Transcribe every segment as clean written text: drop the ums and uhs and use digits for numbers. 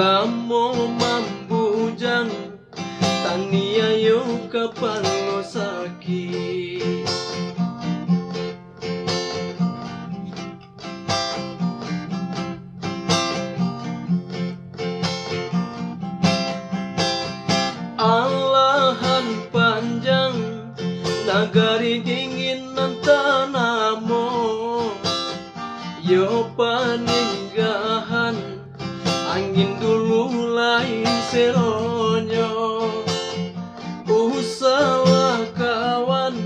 Lamo mambujang tania yo kapan lo sakit. Alahan panjang nagari dingin ng tanamo, yo paninggahan angin dulu lain seronyo. Usawa kawan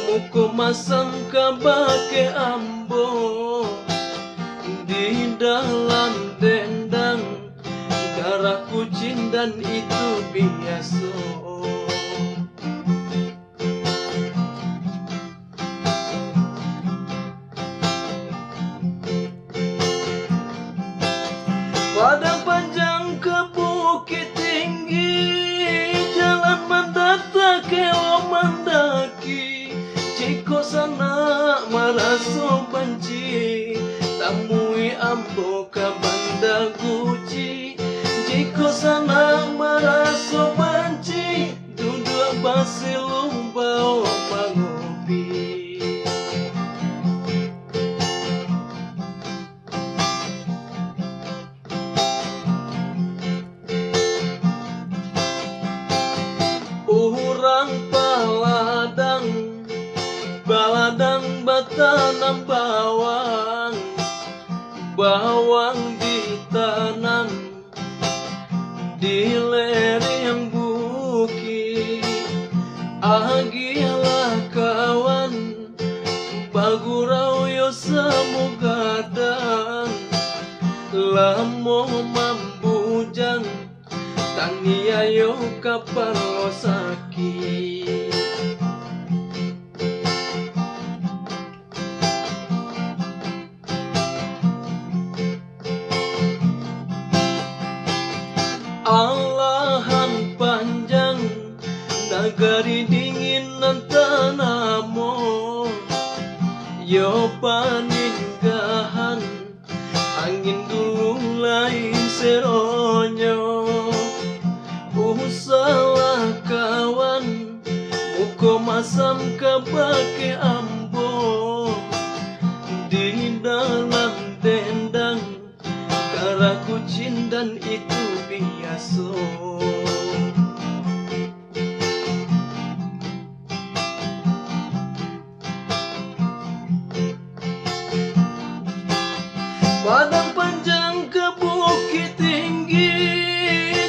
muko masang kabake ambo, di dalam dendang darah kucing dan itu biasa. Padang panjang ke bukit tinggi, jalan mendata kelo mendaki. Jiko sana maraso banci, tamui ambo ka banda guci. Jiko sana maraso banci, duduk basilum bau mangopi. Urang paladang, baladang batanam bawang, bawang ditanam di lereng bukit. Agilah kawan bagurau yo samugadang, lamo mambujang tania yo kapan lo sakit. Alahan panjang nagari dingin ng tanamo, yo paninggahan angin dulu lain seronyo. Usalah kawan muko masam kabake ambo, di dalam dendang kara kucing dan itu biasa. Padang panjang ke bukit tinggi,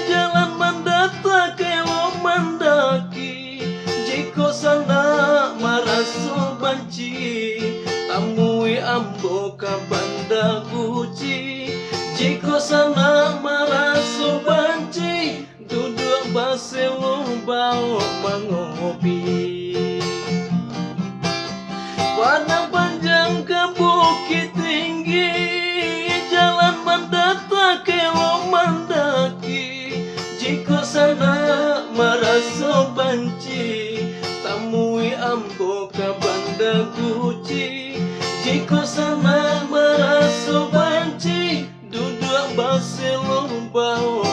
jalan mendata kelo mendaki. Jiko sana maraso banci, tamui ambo ka banda guci. Jiko sana maraso banci, duduk basilum bau mangopi. Padang panjang ke bukit tinggi, jalan mendata kelo mendaki. Jiko sana maraso banci, tamui ambo ka banda guci. Jiko sana maraso banci, duduk basilum bau